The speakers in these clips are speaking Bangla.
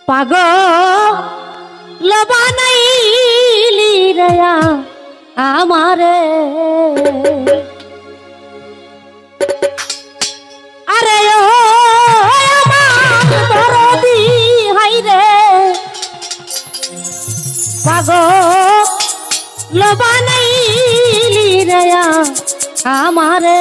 पागल बानाइली रे आमारे अरे ओ আমার দরদি হাই রে পাগল বানাইলি রে আমারে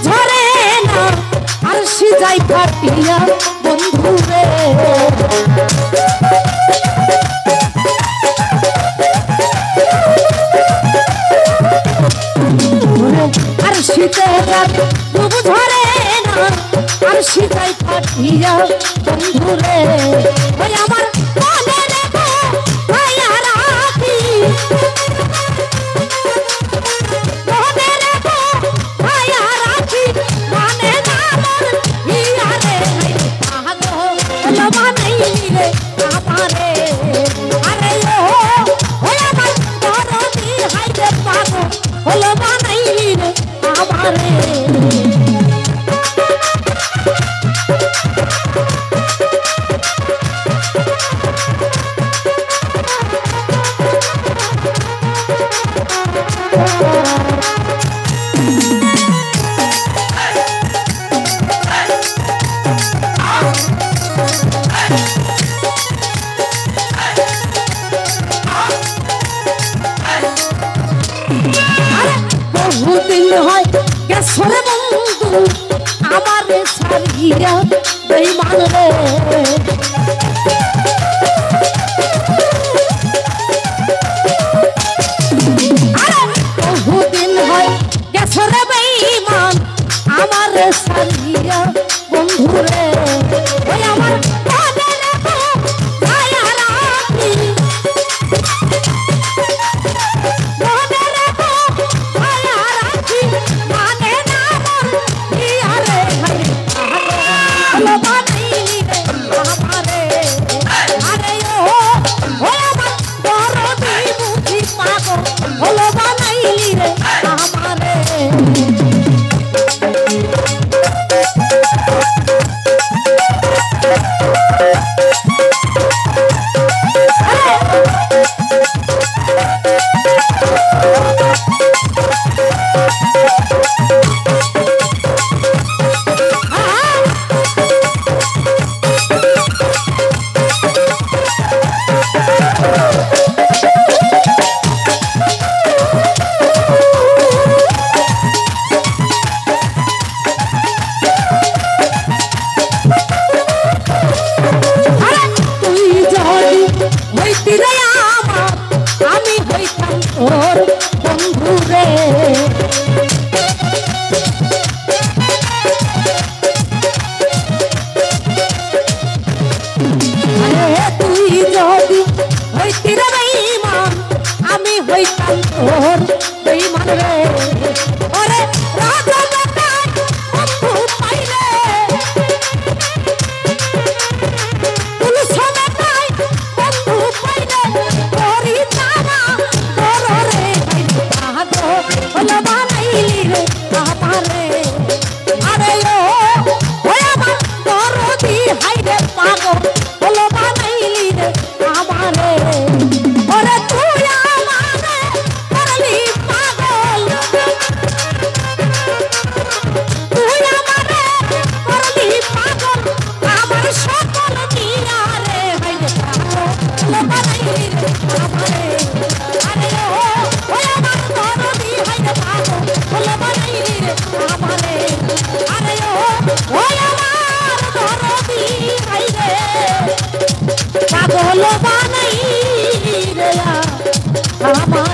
झरे ना आरशी जाई फाटिया बंधु रे आरशी झरे ना आरशी जाई फाटिया बंधु रे ओई আমার মনে রেখো ভাইয়া রাখি সরে বন্ধু আমারে ছাড়িয়া বেঈমান রে বহুদিন হয় গেছরে বেঈমান আমারে ছাড়িয়া বন্ধু রে ওই আমার মনে রেখো ছায়া রাখি মনে রেখো ছায়া রাখি পাগল বানাই রে আমার